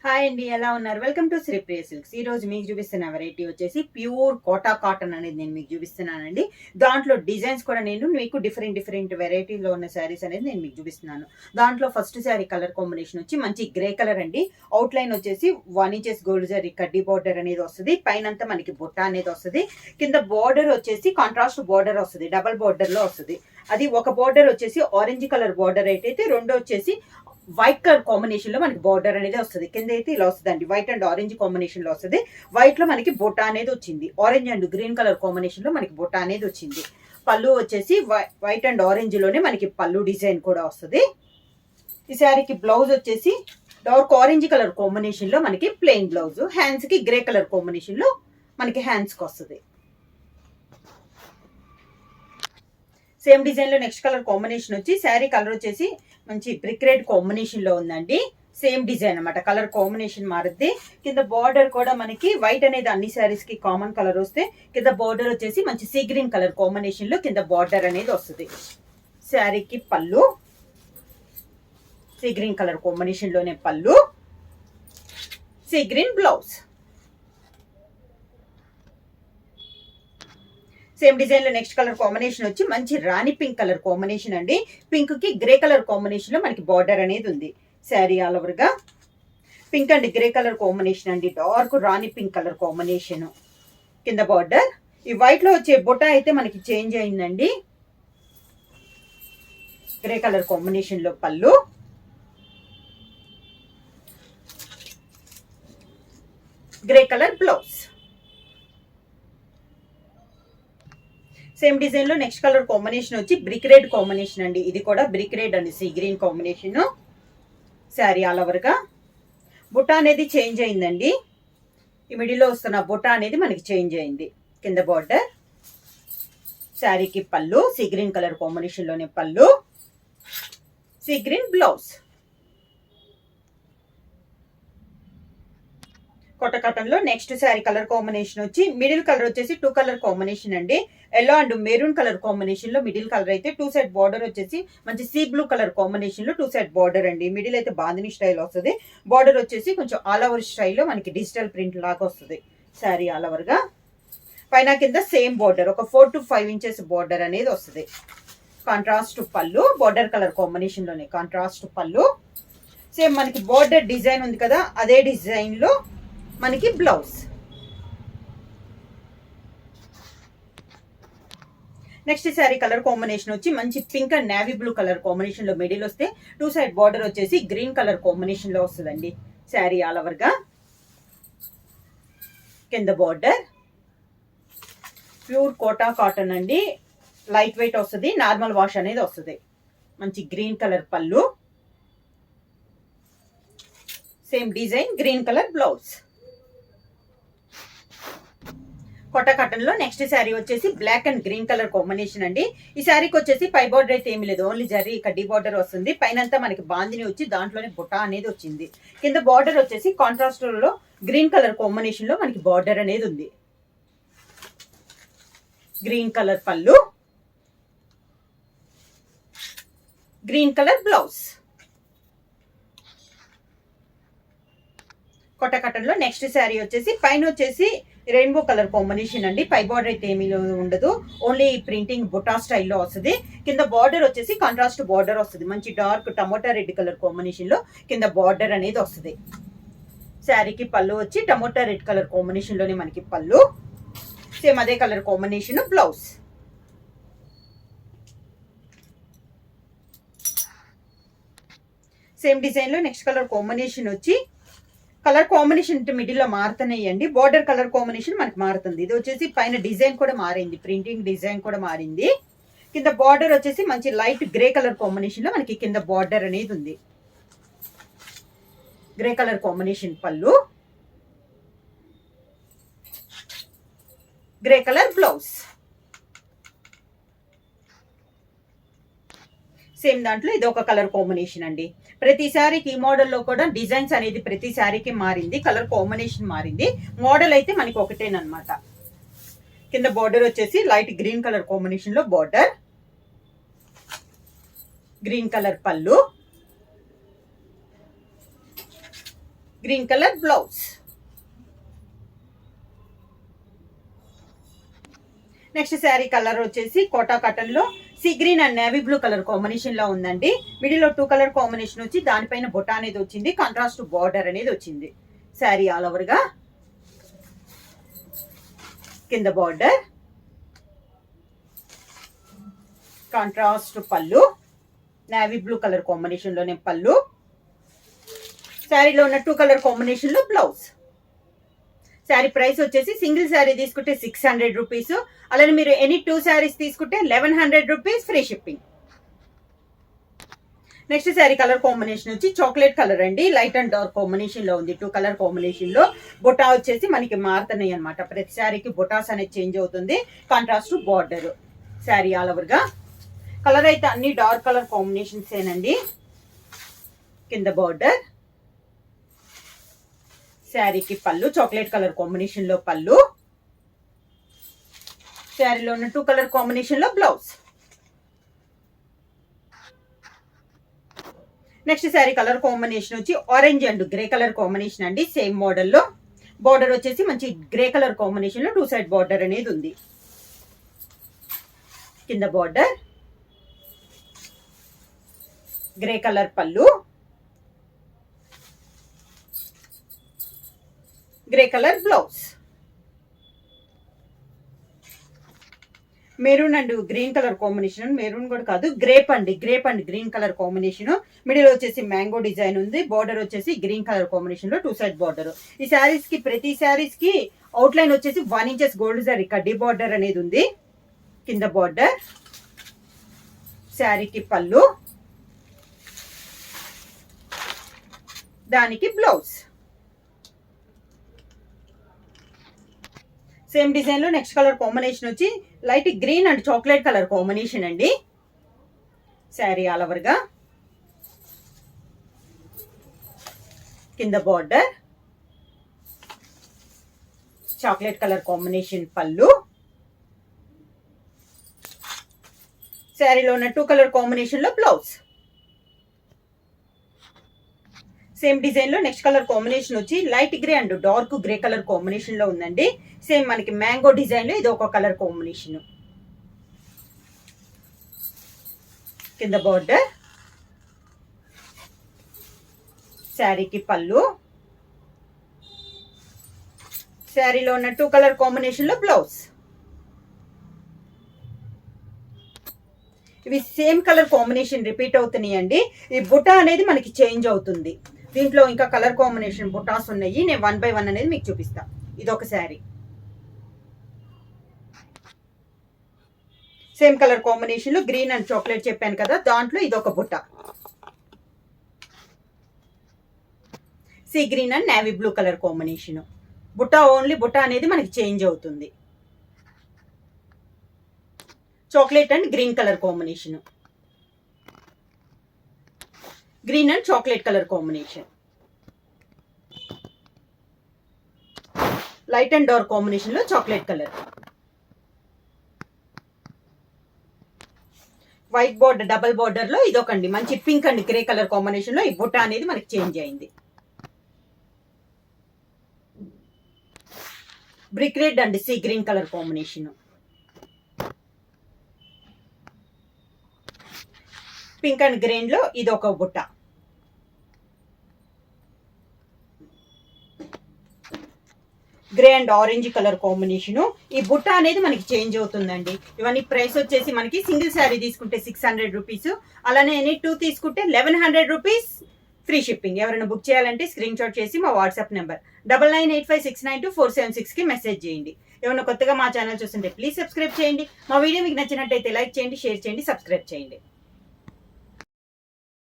Hi అండి, ఎలా ఉన్నారు? Welcome to Sripriya silks. ఈ రోజు మీకు చూపిస్తున్న వెరైటీ వచ్చేసి ప్యూర్ కోటా కాటన్ అనేది నేను మీకు చూపిస్తున్నానండి. దాంట్లో డిజైన్స్ కూడా నేను మీకు డిఫరెంట్ వెరైటీలో ఉన్న శారీస్ అనేది నేను మీకు చూపిస్తున్నాను. దాంట్లో ఫస్ట్ శారీ కలర్ కాంబినేషన్ వచ్చి మంచి గ్రే కలర్ అండి. అవుట్ లైన్ వచ్చేసి 1 ఇంచెస్ గోల్డ్ జరీ కడ్డీ బార్డర్ అనేది వస్తుంది. పైనంతా మనకి బుట్ట అనేది వస్తుంది. కింద బార్డర్ వచ్చేసి కాంట్రాస్ట్ బార్డర్ వస్తుంది, డబల్ బార్డర్ లో వస్తుంది. అది ఒక బార్డర్ వచ్చేసి ఆరెంజ్ కలర్ బార్డర్ అయితే రెండో వచ్చేసి వైట్ కలర్ కాంబినేషన్ లో మనకి బార్డర్ అనేది వస్తుంది. కింద అయితే ఇలా వస్తుంది అండి, వైట్ అండ్ ఆరెంజ్ కాంబినేషన్ లో వస్తుంది. వైట్ లో మనకి బొట్ట అనేది వచ్చింది. Orange and green colour combination లో మనకి బొట్ట అనేది వచ్చింది. పళ్ళు వచ్చేసి వైట్ అండ్ ఆరెంజ్ లోనే మనకి పళ్ళు డిజైన్ కూడా వస్తుంది. ఈ శారీకి బ్లౌజ్ వచ్చేసి డార్క్ ఆరెంజ్ కలర్ కాంబినేషన్ లో మనకి ప్లెయిన్ బ్లౌజ్, హ్యాండ్స్ కి గ్రే కలర్ కాంబినేషన్ లో మనకి హ్యాండ్స్ కి వస్తుంది. సేమ్ డిజైన్ లో నెక్స్ట్ కలర్ కాంబినేషన్ వచ్చి శారీ కలర్ వచ్చేసి మంచి బ్రిక్ రెడ్ కాంబినేషన్ లో ఉందండి. సేమ్ డిజైన్ అనమాట, కలర్ కాంబినేషన్ మారుద్ది. కింద బార్డర్ కూడా మనకి వైట్ అనేది అన్ని శారీస్ కి కామన్ కలర్ వస్తే కింద బార్డర్ వచ్చేసి మంచి సీ గ్రీన్ కలర్ కాంబినేషన్ లో కింద బార్డర్ అనేది వస్తుంది. శారీకి పళ్ళు సీ గ్రీన్ కలర్ కాంబినేషన్ లోనే పళ్ళు, sea green blouse. Same design లో నెక్స్ట్ కలర్ కాంబినేషన్ వచ్చి మంచి రాణి పింక్ కలర్ కాంబినేషన్ అండి. పింక్ కి గ్రే కలర్ కాంబినేషన్ లో మనకి బార్డర్ అనేది ఉంది. శారీ ఆల్ ఓవర్ గా pink and grey colour combination అండి, డార్క్ రాణి పింక్ కలర్ కాంబినేషన్. కింద బార్డర్ ఈ వైట్ లో వచ్చే బొట్ట అయితే మనకి చేంజ్ అయిందండి. గ్రే కలర్ కాంబినేషన్ లో పళ్ళు, grey colour blouse. Same design లో నెక్స్ట్ కలర్ కాంబినేషన్ వచ్చి బ్రిక్ రెడ్ కాంబినేషన్ అండి. ఇది కూడా బ్రిక్ రెడ్ అండి, sea green combination. Sari all over గా బుట్ట అనేది చేంజ్ అయిందండి. ఈ మిడిల్ లో వస్తున్న బుట్ట అనేది మనకి చేంజ్ అయింది. కింద బార్డర్, శారీకి పళ్ళు సీ గ్రీన్ కలర్ కాంబినేషన్ లోనే పళ్ళు, సీ గ్రీన్ బ్లౌజ్. కొట్ట కాటన్ లో నెక్స్ట్ శారీ కలర్ కాంబినేషన్ వచ్చి మిడిల్ కలర్ వచ్చేసి 2 కలర్ కాంబినేషన్ అండి. Yellow and maroon colour combination లో మిడిల్ కలర్ అయితే 2 సైడ్ బార్డర్ వచ్చేసి మంచి సీ బ్లూ కలర్ కాంబినేషన్ లో 2 సైడ్ బార్డర్ అండి. మిడిల్ అయితే బాందిని స్టైల్ వస్తుంది. బార్డర్ వచ్చేసి కొంచెం ఆల్ ఓవర్ స్టైల్లో మనకి డిజిటల్ ప్రింట్ లాగా వస్తుంది. శారీ ఆల్ ఓవర్ గా పైన కింద సేమ్ బార్డర్ ఒక 4 to 5 ఇంచెస్ బార్డర్ అనేది వస్తుంది. కాంట్రాస్ట్ పళ్ళు, బార్డర్ కలర్ కాంబినేషన్ లోనే కాంట్రాస్ట్ పళ్ళు. సేమ్ మనకి బార్డర్ డిజైన్ ఉంది కదా, అదే డిజైన్ లో మనకి blouse. Next sari colour combination వచ్చి మంచి pink and navy blue colour combination లో మిడిల్ వస్తే 2 సైడ్ బార్డర్ వచ్చేసి గ్రీన్ కలర్ కాంబినేషన్ లో వస్తుందండి. శారీ ఆల్ ఓవర్ గా కింద బార్డర్ ప్యూర్ కోటా కాటన్ అండి, లైట్ వెయిట్ వస్తుంది, నార్మల్ వాష్ అనేది వస్తుంది. మంచి గ్రీన్ కలర్ పళ్ళు, same design green colour blouse. కొట్ట కాటన్ లో నెక్స్ట్ శారీ వచ్చేసి black and green colour combination అండి. ఈ శారీకి వచ్చేసి పై బార్డర్ అయితే ఏమి లేదు, ఓన్లీ జరీ కడ్డీ బార్డర్ వస్తుంది. పైనంతా మనకి బాందిని వచ్చి దాంట్లోనే బుట్ట అనేది వచ్చింది. కింద బార్డర్ వచ్చేసి కాంట్రాస్ట్ లో గ్రీన్ కలర్ కాంబినేషన్ లో మనకి బార్డర్ అనేది ఉంది. గ్రీన్ కలర్ పళ్ళు, గ్రీన్ కలర్ బ్లౌజ్. కొట్ట కాటన్ లో నెక్స్ట్ శారీ వచ్చేసి పైన వచ్చేసి రెయిన్బో కలర్ కాంబినేషన్ అండి. పై బార్డర్ అయితే ఏమీ ఉండదు, ఓన్లీ ప్రింటింగ్ బుటా స్టైల్లో వస్తుంది. కింద బార్డర్ వచ్చేసి కాంట్రాస్ట్ బార్డర్ వస్తుంది. మంచి dark tomato red colour combination లో కింద బార్డర్ అనేది వస్తుంది. శారీకి పళ్ళు వచ్చి టమోటా రెడ్ కలర్ కాంబినేషన్ లోనే మనకి పళ్ళు, సేమ్ అదే colour combination blouse. Same design లో నెక్స్ట్ కలర్ కాంబినేషన్ వచ్చి కలర్ కాంబినేషన్ మిడిల్ లో మారుతున్నాయండి. బార్డర్ కలర్ కాంబినేషన్ మనకి మారుతుంది. ఇది వచ్చేసి పైన డిజైన్ కూడా మారింది, ప్రింటింగ్ డిజైన్ కూడా మారింది. కింద బార్డర్ వచ్చేసి మంచి లైట్ గ్రే కలర్ కాంబినేషన్ లో మనకి కింద బార్డర్ అనేది ఉంది. గ్రే కలర్ కాంబినేషన్ పళ్ళు, గ్రే కలర్ బ్లౌజ్. సేమ్ దాంట్లో ఇది ఒక కలర్ కాంబినేషన్ అండి. ప్రతి శారీకి ఈ మోడల్లో కూడా డిజైన్స్ అనేది ప్రతి శారీకి మారింది, కలర్ కాంబినేషన్ మారింది. మోడల్ అయితే మనకి ఒకటేనమాట. కింద బార్డర్ వచ్చేసి లైట్ గ్రీన్ కలర్ కాంబినేషన్ లో బార్డర్, గ్రీన్ కలర్ పళ్ళు, green colour blouse. Next sari colour వచ్చేసి కోటా కాటన్ లో see green and navy blue colour combination లో ఉందండి. మిడిల్ లో 2 కలర్ కాంబినేషన్ వచ్చి దానిపైన బొటా అనేది వచ్చింది, కాంట్రాస్ట్ బార్డర్ అనేది వచ్చింది. శారీ ఆల్ ఓవర్ గా కింద బార్డర్, కాంట్రాస్ట్ పళ్ళు, నేవీ బ్లూ కలర్ కాంబినేషన్ లోనే పళ్ళు, శారీలో ఉన్న 2 కలర్ కాంబినేషన్ లో బ్లౌజ్. శారీ ప్రైస్ వచ్చేసి సింగిల్ శారీ తీసుకుంటే 600 రూపీస్, అలానే మీరు ఎనీ 2 శారీస్ తీసుకుంటే 1100 rupees free shipping. Next sari colour combination వచ్చి చాక్లెట్ కలర్ అండి, లైట్ అండ్ డార్క్ కాంబినేషన్ లో ఉంది. 2 కలర్ కాంబినేషన్ లో బొటా వచ్చేసి మనకి మారుతున్నాయి అనమాట. ప్రతి శారీకి బొటాస్ అనేది చేంజ్ అవుతుంది, contrast border. Sari all over గా కలర్ అయితే అన్ని డార్క్ కలర్ కాంబినేషన్స్ ఏనండి. కింద బార్డర్, శారీకి పళ్ళు చాక్లెట్ కలర్ కాంబినేషన్ లో పళ్ళు, శారీలో ఉన్న 2 కలర్ కాంబినేషన్ లో blouse. Next sari colour combination వచ్చి orange and grey colour combination అండి. సేమ్ మోడల్ లో బార్డర్ వచ్చేసి మంచి గ్రే కలర్ కాంబినేషన్ లో 2 సైడ్ బార్డర్ అనేది ఉంది. కింద బార్డర్, గ్రే కలర్ పళ్ళు, grey colour blouse. Maroon and green colour combination, maroon కూడా కాదు గ్రేప్ అండి, grape and green colour combination. Middle వచ్చేసి మ్యాంగో డిజైన్ ఉంది, బార్డర్ వచ్చేసి గ్రీన్ కలర్ కాంబినేషన్ లో 2 సైడ్ బార్డర్. ఈ శారీస్ కి ప్రతి శారీస్ కి అవుట్ లైన్ వచ్చేసి 1 ఇంచెస్ గోల్డ్ జరీ కడ్డీ బార్డర్ అనేది ఉంది. కింద బార్డర్, శారీకి పళ్ళు, దానికి బ్లౌజ్. సేమ్ డిజైన్ లో నెక్స్ట్ కలర్ కాంబినేషన్ వచ్చి light green and chocolate colour combination అండి. శారీ ఆల్ ఓవర్ గా కింద బార్డర్, చాక్లెట్ కలర్ కాంబినేషన్ పళ్ళు, శారీలో ఉన్న 2 కలర్ కాంబినేషన్ లో బ్లౌజ్. సేమ్ డిజైన్ లో నెక్స్ట్ కలర్ కాంబినేషన్ వచ్చి light grey and dark grey colour combination లో ఉందండి. సేమ్ మనకి మ్యాంగో డిజైన్ లో ఇది ఒక కలర్ కాంబినేషన్. కింద బార్డర్, శారీకి పళ్ళు, శారీలో ఉన్న 2 కలర్ కాంబినేషన్ లో బ్లౌజ్. ఇవి సేమ్ కలర్ కాంబినేషన్ రిపీట్ అవుతున్నాయండి. ఈ బుట్ట అనేది మనకి చేంజ్ అవుతుంది. దీంట్లో ఇంకా కలర్ కాంబినేషన్ బుటాస్ ఉన్నాయి, నేను 1 by 1 అనేది మీకు చూపిస్తా. ఇది ఒక శారీ సేమ్ కలర్ కాంబినేషన్ లో గ్రీన్ అండ్ చాక్లెట్ చెప్పాను కదా, దాంట్లో ఇది ఒక బుట్ట. Sea green and navy blue colour combination. బుట్ట ఓన్లీ బుట్ట అనేది మనకి చేంజ్ అవుతుంది. Chocolate and green colour combination, green and chocolate colour combination, light and dark combination లో chocolate colour, white border double border లో ఇదొకండి మంచి pink and grey colour combination లో ఈ బుట్ట అనేది మనకి చేంజ్ అయింది. Brick red and sea green colour combination, pink and green లో ఇది ఒక బుట్ట. Grey and orange colour combination. ఈ బుట్ట అనేది మనకి చేంజ్ అవుతుందండి. ఇవన్నీ ప్రైస్ వచ్చేసి మనకి సింగిల్ శారీ తీసుకుంటే 600 రూపీస్, అలానే ఎనీ 2 తీసుకుంటే 1100 రూపీస్ ఫ్రీ షిప్పింగ్. ఎవరైనా బుక్ చేయాలంటే స్క్రీన్ షాట్ చేసి మా వాట్సాప్ నెంబర్ 9985692476 కి మెసేజ్ చేయండి. ఏమైనా కొత్తగా మా ఛానల్ చూస్తుంటే ప్లీజ్ సబ్స్క్రైబ్ చేయండి. మా వీడియో మీకు నచ్చినట్టయితే లైక్ చేయండి, షేర్ చేయండి, సబ్స్క్రైబ్ చేయండి.